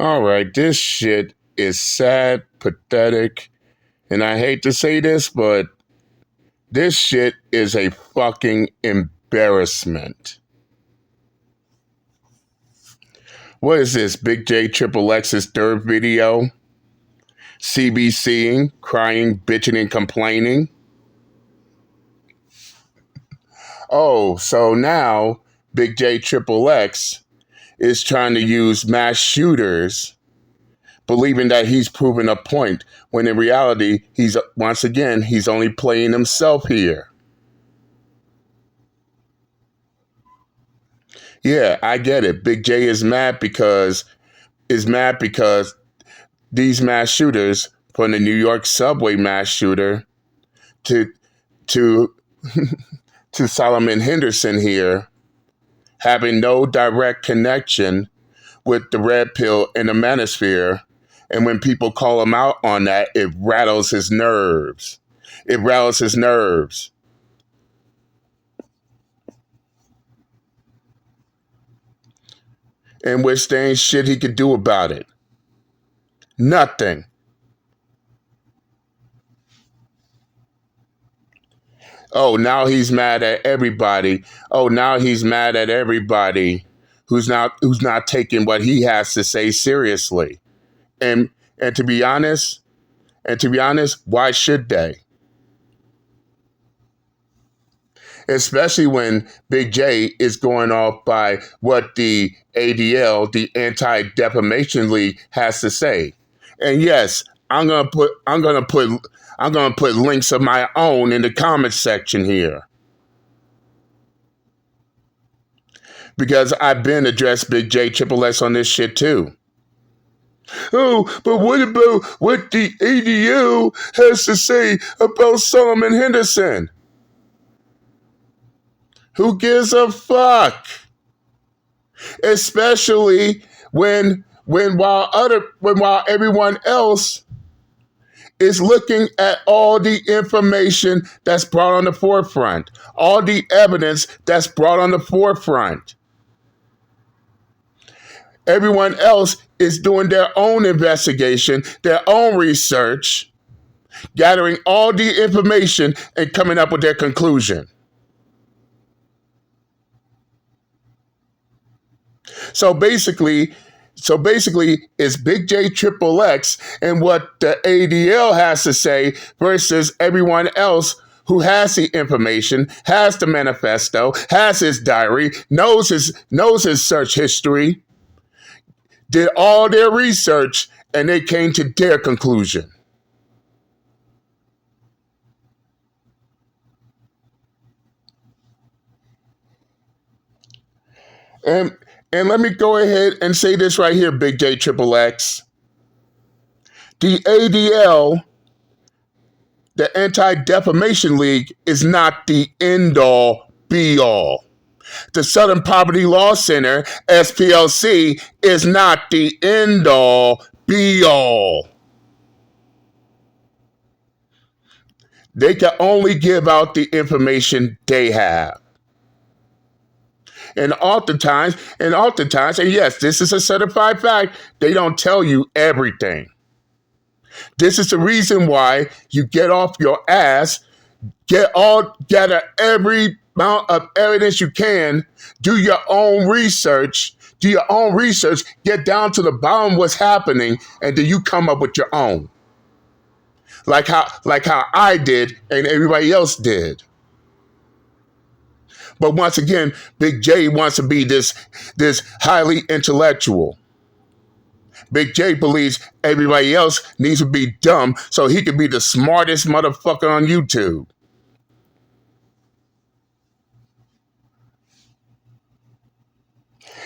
All right, this shit is sad, pathetic, and I hate to say this, but this shit is a fucking embarrassment. What is this, BIGJXXX's third video? CBCing, crying, bitching, and complaining? Oh, so now BIGJXXX is trying to use mass shooters, believing that he's proven a point, when in reality, he's only playing himself here. Yeah, I get it. Big J is mad because these mass shooters, from the New York subway mass shooter to to to Solomon Henderson here, having no direct connection with the red pill and the manosphere. And when people call him out on that, it rattles his nerves. It rattles his nerves. In which there ain't shit he could do about it. Nothing. Oh, now he's mad at everybody. Oh, now he's mad at everybody who's not taking what he has to say seriously. And and to be honest, why should they? Especially when Big J is going off by what the ADL, the Anti-Defamation League, has to say. And yes, I'm gonna put links of my own in the comment section here, because I've been addressed BIGJXXX on this shit too. Oh, but what about what the ADL has to say about Solomon Henderson? Who gives a fuck? Especially while everyone else is looking at all the information that's brought on the forefront, all the evidence that's brought on the forefront. Everyone else is doing their own investigation, their own research, gathering all the information and coming up with their conclusion. So basically, it's BIGJXXX and what the ADL has to say versus everyone else who has the information, has the manifesto, has his diary, knows his search history, did all their research, and they came to their conclusion. And and let me go ahead and say this right here, BIGJXXX. The ADL, the Anti-Defamation League, is not the end-all, be-all. The Southern Poverty Law Center, SPLC, is not the end-all, be-all. They can only give out the information they have. And oftentimes, and yes, this is a certified fact, they don't tell you everything. This is the reason why you get off your ass, gather every amount of evidence you can, do your own research, get down to the bottom of what's happening, and then you come up with your own. Like how I did and everybody else did. But once again, Big J wants to be this highly intellectual. Big J believes everybody else needs to be dumb so he can be the smartest motherfucker on YouTube.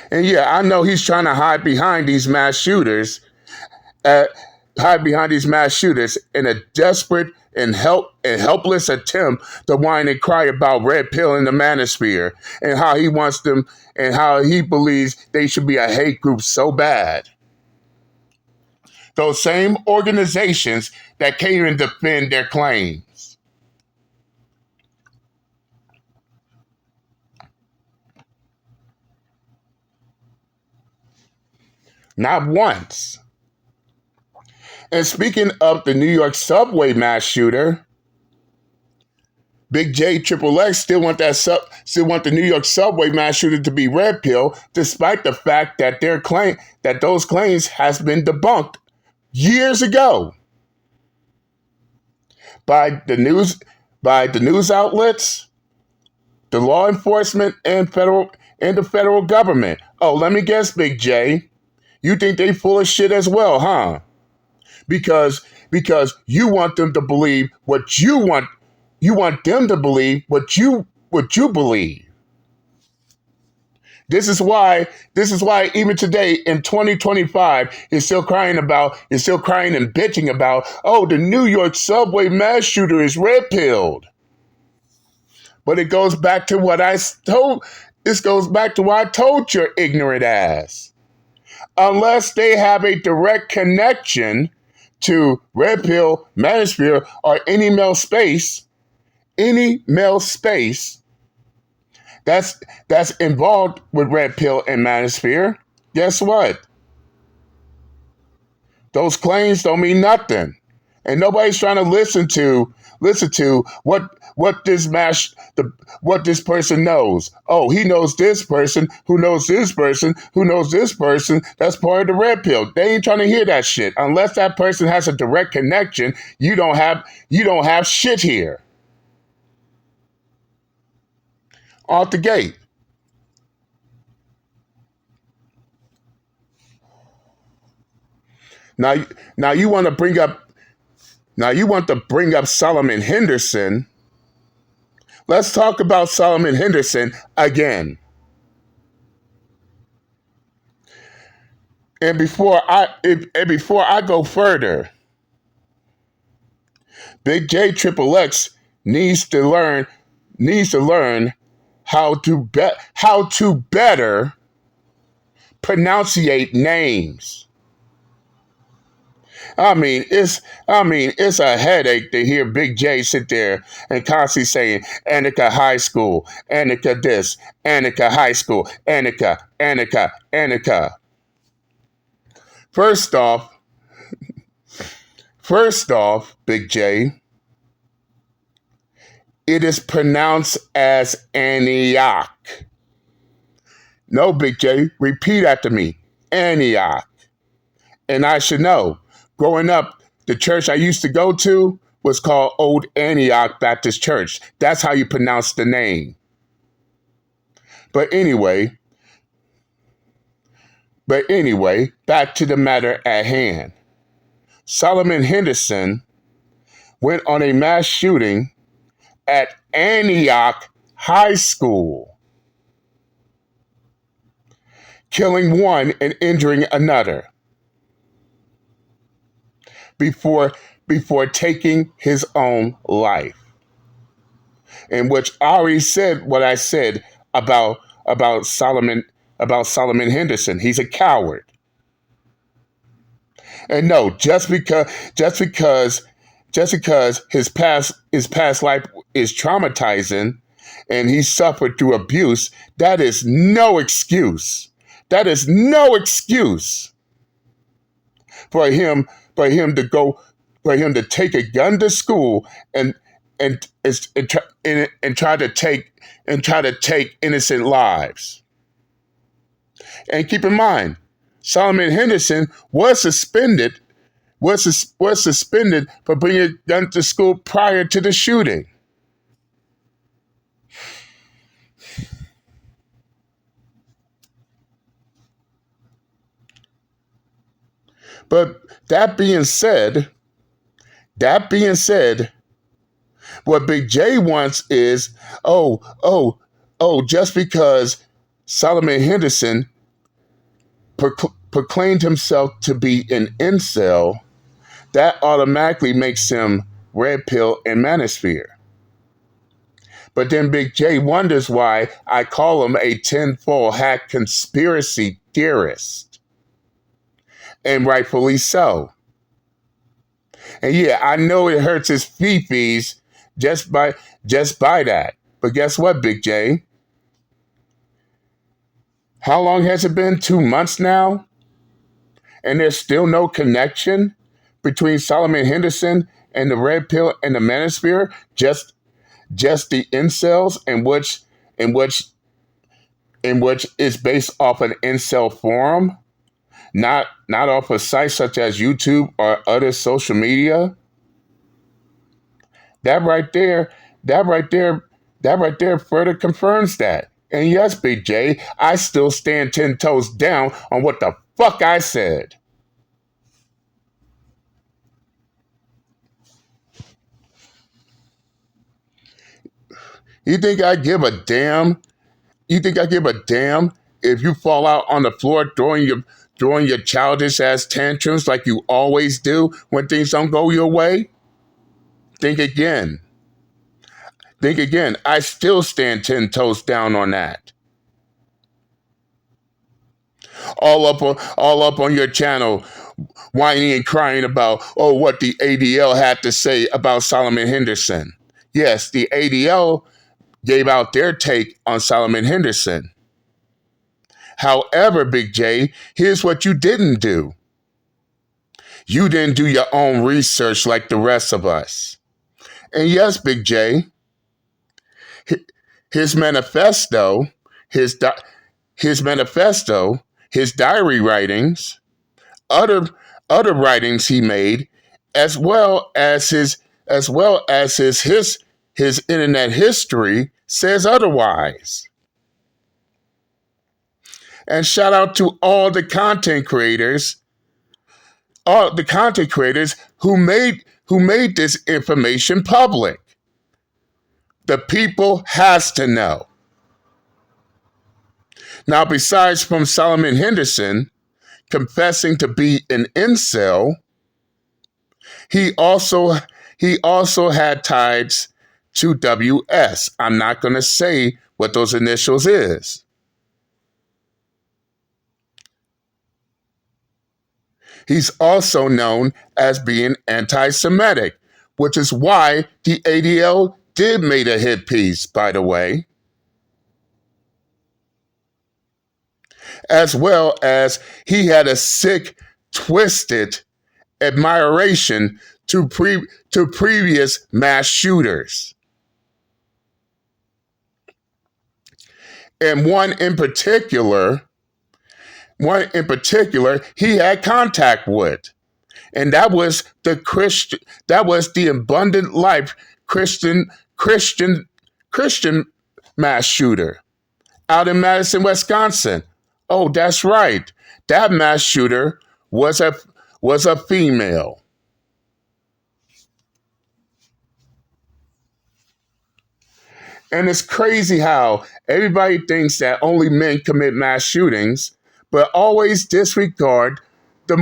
And yeah, I know he's trying to hide behind these mass shooters, in a desperate and helpless attempt to whine and cry about red pill in the manosphere and how he wants them and how he believes they should be a hate group so bad. Those same organizations that can't even defend their claims. Not once. And speaking of the New York subway mass shooter, BIGJXXX still want the New York subway mass shooter to be red pill, despite the fact that those claims has been debunked years ago by the news outlets, the law enforcement, and the federal government. Oh, let me guess, Big J. You think they full of shit as well, huh? Because you want them to believe what you want. You want them to believe what you believe. This is why even today in 2025 is still crying and bitching about, oh, the New York subway mass shooter is red pilled. But it goes back to what I told your ignorant ass. Unless they have a direct connection to red pill, manosphere, or any male space that's involved with red pill and manosphere, guess what? Those claims don't mean nothing. And nobody's trying to listen to what this person knows. Oh, he knows this person, who knows this person, who knows this person. That's part of the red pill. They ain't trying to hear that shit. Unless that person has a direct connection, you don't have shit here. Off the gate. Now you want to bring up Solomon Henderson. Let's talk about Solomon Henderson again. And before I go further, BIGJXXX needs to learn how to better pronunciate names. I mean, it's a headache to hear Big J sit there and constantly saying Annika High School, Annika this, Annika High School, Annika. First off, Big J, it is pronounced as Antioch. No, Big J, repeat after me. Antioch. And I should know. Growing up, the church I used to go to was called Old Antioch Baptist Church. That's how you pronounce the name. But anyway, back to the matter at hand. Solomon Henderson went on a mass shooting at Antioch High School, killing one and injuring another before taking his own life. In which I already said what I said about Solomon Henderson. He's a coward. And no, just because his past life is traumatizing and he suffered through abuse, that is no excuse. That is no excuse for him to take a gun to school and try to take innocent lives. And keep in mind, Solomon Henderson was suspended for bringing a gun to school prior to the shooting. But that being said, what Big J wants is, just because Solomon Henderson proclaimed himself to be an incel, that automatically makes him red pill and manosphere. But then Big J wonders why I call him a tinfoil hat conspiracy theorist. And rightfully so. And yeah, I know it hurts his fifis just by that. But guess what, Big J? How long has it been? 2 months now? and there's still no connection between Solomon Henderson and the red pill and the manosphere, just the incels, in which in which is based off an incel forum, not off of sites such as YouTube or other social media. That right there, that right there, that right there further confirms that. And yes, Big J, I still stand 10 toes down on what the fuck I said. You think I give a damn? You think I give a damn if you fall out on the floor throwing your childish ass tantrums like you always do when things don't go your way? Think again. Think again. I still stand 10 toes down on that. All up on your channel, whining and crying about, oh, what the ADL had to say about Solomon Henderson. Yes, the ADL gave out their take on Solomon Henderson. However, Big J, here's what you didn't do. You didn't do your own research like the rest of us. And yes, Big J, his manifesto, his manifesto, his diary writings, other writings he made, as well as his internet history says otherwise. And shout out to all the content creators who made this information public. The people has to know. Now, besides from Solomon Henderson confessing to be an incel, he also had ties to WS. I'm not going to say what those initials is. He's also known as being anti-Semitic, which is why the ADL did make a hit piece, by the way. As well as he had a sick, twisted admiration to previous mass shooters. And one in particular he had contact with. And that was the Abundant Life Christian mass shooter out in Madison, Wisconsin. Oh, that's right. That mass shooter was a female. And it's crazy how everybody thinks that only men commit mass shootings, but always disregard the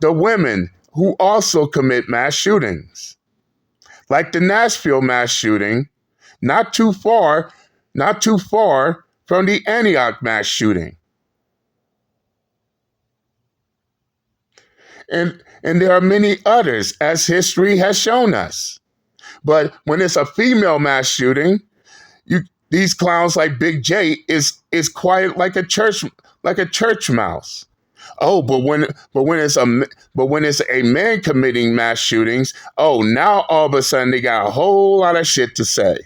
women who also commit mass shootings. Like the Nashville mass shooting, not too far from the Antioch mass shooting. And there are many others, as history has shown us. But when it's a female mass shooting, these clowns like Big J is quiet like a church mouse. Oh, but when it's a man committing mass shootings, oh, now all of a sudden they got a whole lot of shit to say.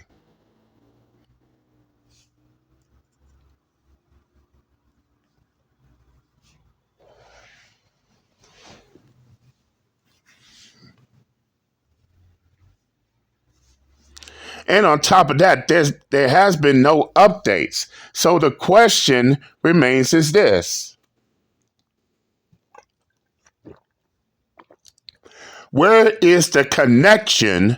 And on top of that, there has been no updates. So the question remains is this. Where is the connection?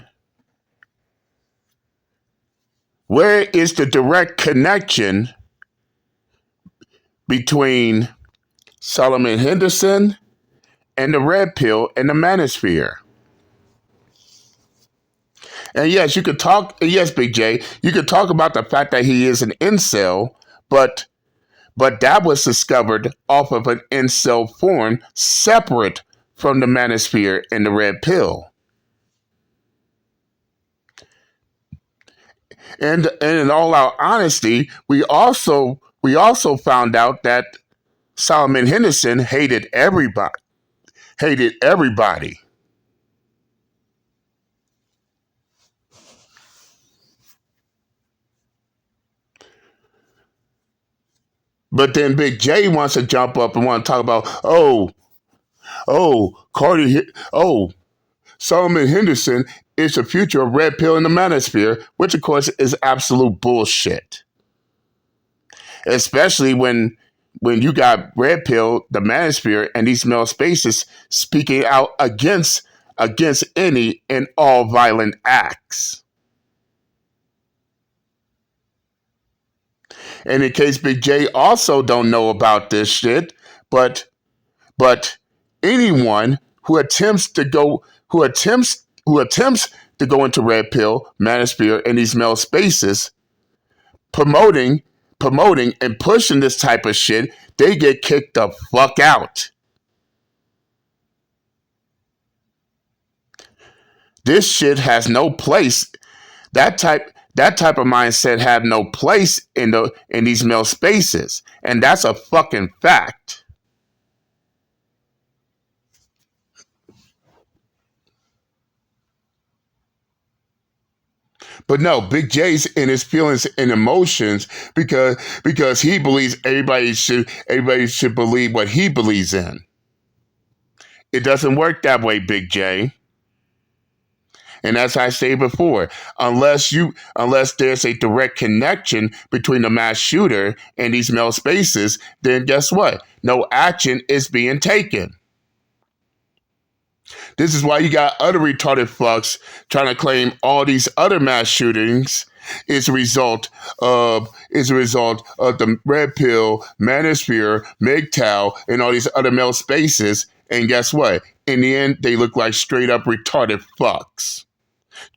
Where is the direct connection between Solomon Henderson and the red pill and the manosphere? And yes, Big J, you could talk about the fact that he is an incel, but that was discovered off of an incel forum separate from the manosphere and the red pill. And in all our honesty, we also found out that Solomon Henderson hated everybody. Hated everybody. But then Big J wants to jump up and want to talk about, Cardi, Solomon Henderson is the future of red pill in the manosphere, which of course is absolute bullshit. Especially when you got red pill, the manosphere, and these male spaces speaking out against any and all violent acts. And in case Big J also don't know about this shit, but anyone who attempts to go into red pill, manosphere, and these male spaces, promoting and pushing this type of shit, they get kicked the fuck out. This shit has no place. That type of mindset have no place in these male spaces, and that's a fucking fact. But no, Big J's in his feelings and emotions because he believes everybody should believe what he believes in. It doesn't work that way, Big J. And as I stated before, unless there's a direct connection between the mass shooter and these male spaces, then guess what? No action is being taken. This is why you got other retarded fucks trying to claim all these other mass shootings is a result of the red pill, manosphere, MGTOW, and all these other male spaces. And guess what? In the end, they look like straight up retarded fucks.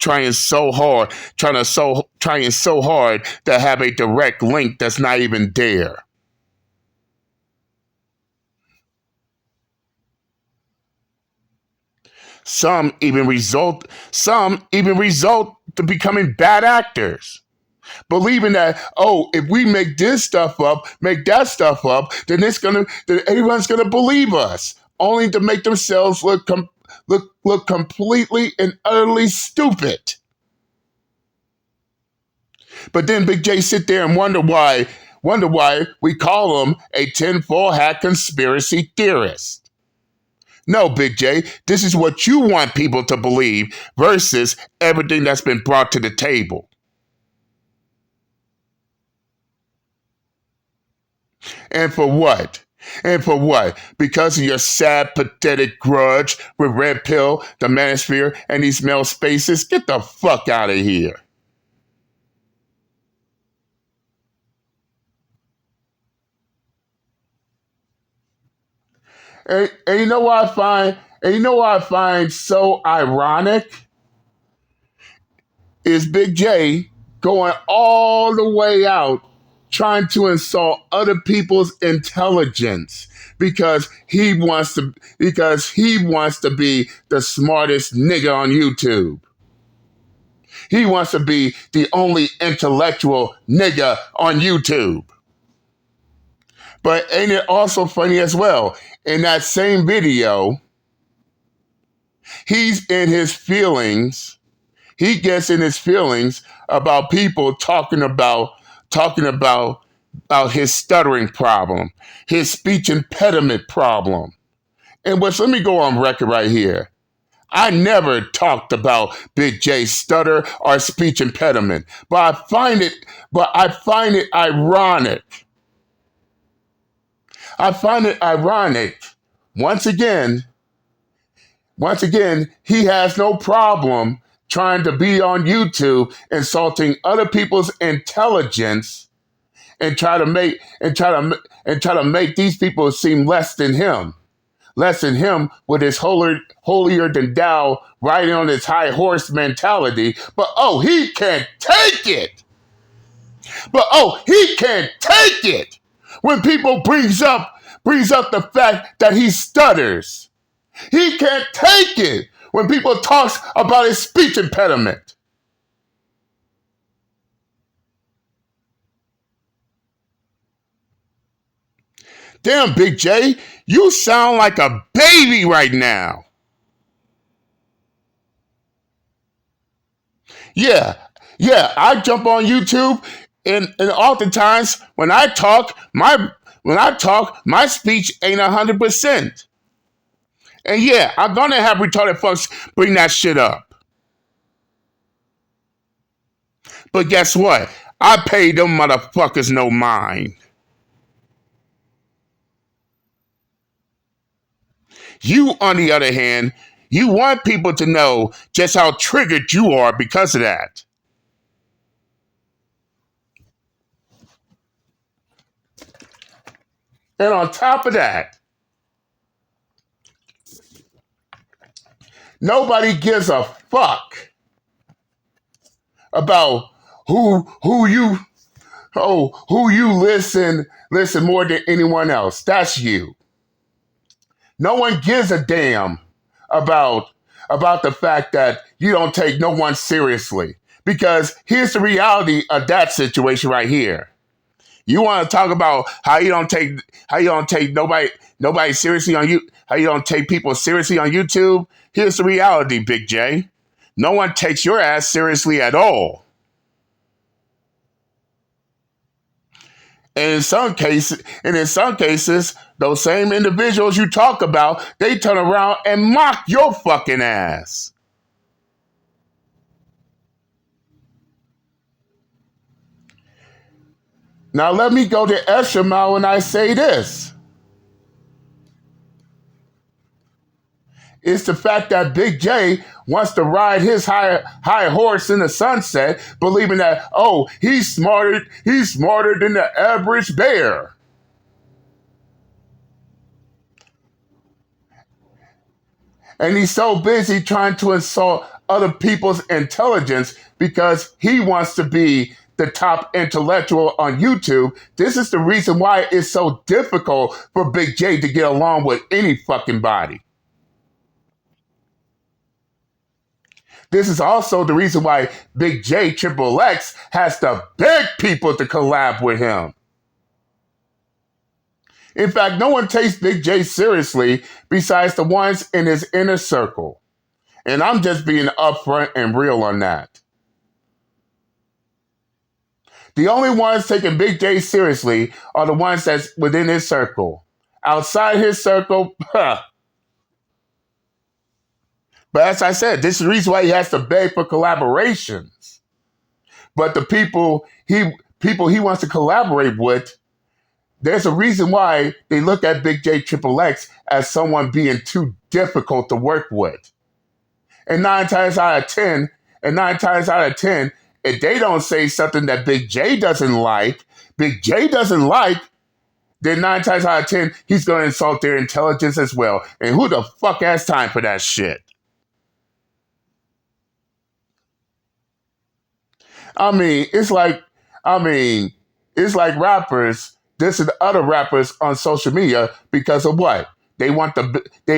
Trying so hard to have a direct link that's not even there. Some even result to becoming bad actors. Believing that, if we make this stuff up, make that stuff up, then everyone's gonna believe us. Only to make themselves look completely and utterly stupid. But then Big J sit there and wonder why we call him a tinfoil hat conspiracy theorist. No, Big J, this is what you want people to believe versus everything that's been brought to the table. And for what? Because of your sad, pathetic grudge with Red Pill, the Manosphere, and these male spaces? Get the fuck out of here. And you know what I find so ironic? Is Big J going all the way out trying to insult other people's intelligence because he wants to be the smartest nigga on YouTube. He wants to be the only intellectual nigga on YouTube. But ain't it also funny as well? In that same video, he's in his feelings. He gets in his feelings about people talking about his stuttering problem, his speech impediment problem. And let me go on record right here. I never talked about Big J's stutter or speech impediment, but I find it ironic. I find it ironic. Once again, he has no problem trying to be on YouTube insulting other people's intelligence and try to make these people seem less than him with his holier than thou riding on his high horse mentality. But he can't take it. When people brings up the fact that he stutters. He can't take it when people talk about his speech impediment. Damn, Big J, you sound like a baby right now. Yeah, yeah. I jump on YouTube, and oftentimes when I talk, my speech ain't 100%. And yeah, I'm gonna have retarded folks bring that shit up. But guess what? I pay them motherfuckers no mind. You, on the other hand, you want people to know just how triggered you are because of that. And on top of that, nobody gives a fuck about who you who you listen more than anyone else. That's you. No one gives a damn about the fact that you don't take no one seriously. Because here's the reality of that situation right here. You want to talk about how you don't take nobody seriously on you, how you don't take people seriously on YouTube? Here's the reality, Big J. No one takes your ass seriously at all. And in some cases, those same individuals you talk about, they turn around and mock your fucking ass. Now let me go the extra mile when I say this. It's the fact that Big J wants to ride his high horse in the sunset, believing that, oh, he's smarter than the average bear. And he's so busy trying to insult other people's intelligence because he wants to be the top intellectual on YouTube. This is the reason why it's so difficult for Big J to get along with any fucking body. This is also the reason why BIGJXXX has to beg people to collab with him. In fact, no one takes Big J seriously besides the ones in his inner circle. And I'm just being upfront and real on that. The only ones taking Big J seriously are the ones that's within his circle. Outside his circle, huh. But as I said, this is the reason why he has to beg for collaborations. But the people he wants to collaborate with, there's a reason why they look at BIGJXXX as someone being too difficult to work with. And nine times out of ten, if they don't say something that Big J doesn't like, then 9 times out of 10, he's going to insult their intelligence as well. And who the fuck has time for that shit? I mean, it's like rappers dissing other rappers on social media because of what? They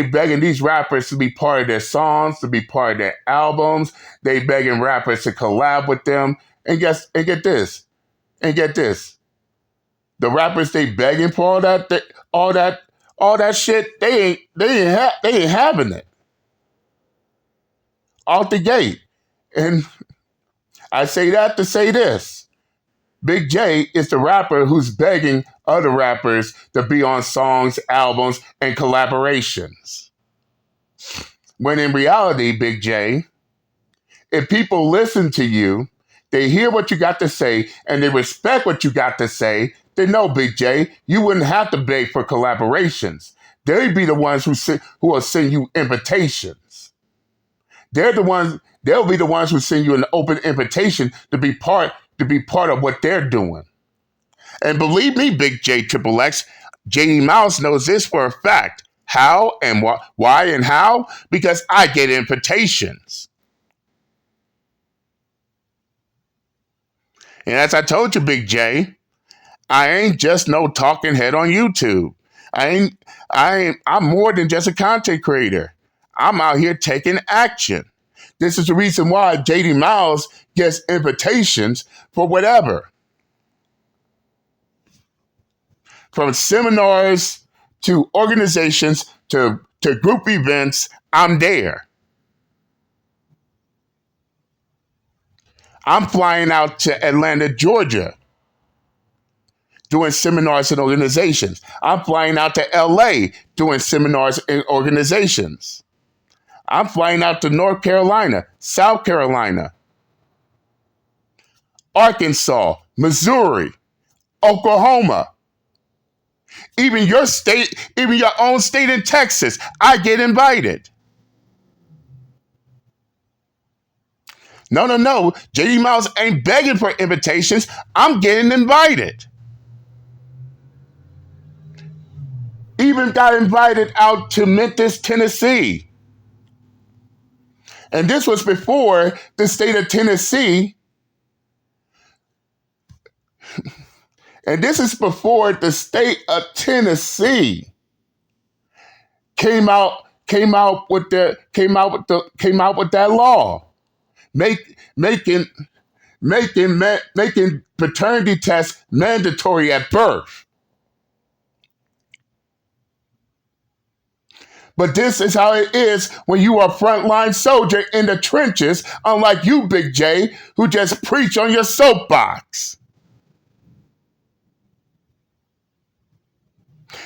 begging these rappers to be part of their songs, to be part of their albums. They begging rappers to collab with them. And get this. The rappers they begging for all that shit, they ain't having it. Out the gate. And I say that to say this. Big J is the rapper who's begging other rappers to be on songs, albums, and collaborations. When in reality, Big J, if people listen to you, they hear what you got to say, and they respect what you got to say, then no, Big J, you wouldn't have to beg for collaborations. They'd be the ones who will send you invitations. They'll be the ones who send you an open invitation to be part of what they're doing. And believe me, BIGJXXX, JD Mouse knows this for a fact. How and why and how? Because I get invitations. And as I told you, Big J, I ain't just no talking head on YouTube. I'm more than just a content creator. I'm out here taking action. This is the reason why JD Miles gets invitations for whatever. From seminars to organizations to group events, I'm there. I'm flying out to Atlanta, Georgia, doing seminars and organizations. I'm flying out to LA, doing seminars and organizations. I'm flying out to North Carolina, South Carolina, Arkansas, Missouri, Oklahoma, even your state, even your own state in Texas. I get invited. No, no, no. JD Miles ain't begging for invitations. I'm getting invited. Even got invited out to Memphis, Tennessee. And this was before the state of Tennessee. And this is before the state of Tennessee came out with that law, making paternity tests mandatory at birth. But this is how it is when you are a frontline soldier in the trenches, unlike you, Big J, who just preach on your soapbox.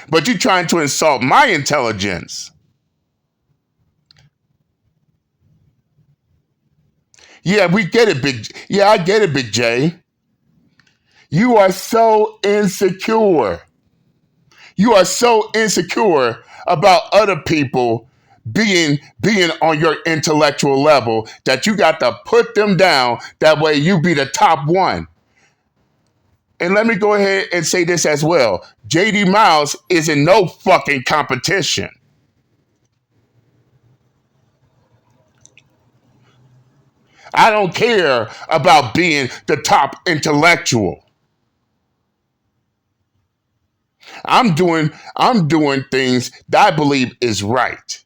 But you're trying to insult my intelligence. Yeah, we get it, I get it, Big J. You are so insecure. You are so insecure about other people being on your intellectual level that you got to put them down. That way you be the top one. And let me go ahead and say this as well. JD Miles is in no fucking competition. I don't care about being the top intellectual. I'm doing things that I believe is right.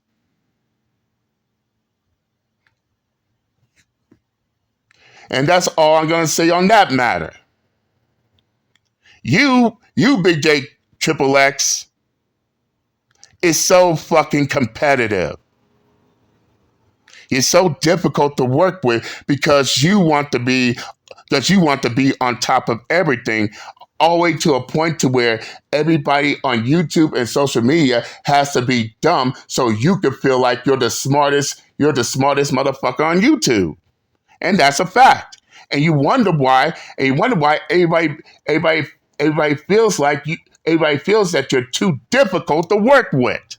And that's all I'm going to say on that matter. You Big J Triple X, is so fucking competitive. You're so difficult to work with because you want to be on top of everything, all the way to a point to where everybody on YouTube and social media has to be dumb so you can feel like you're the smartest motherfucker on YouTube. And that's a fact. And you wonder why everybody feels like everybody feels that you're too difficult to work with.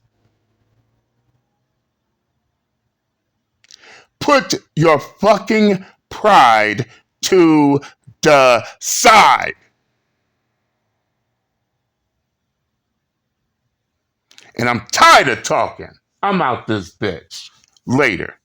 Put your fucking pride to the side. And I'm tired of talking. I'm out this bitch. Later.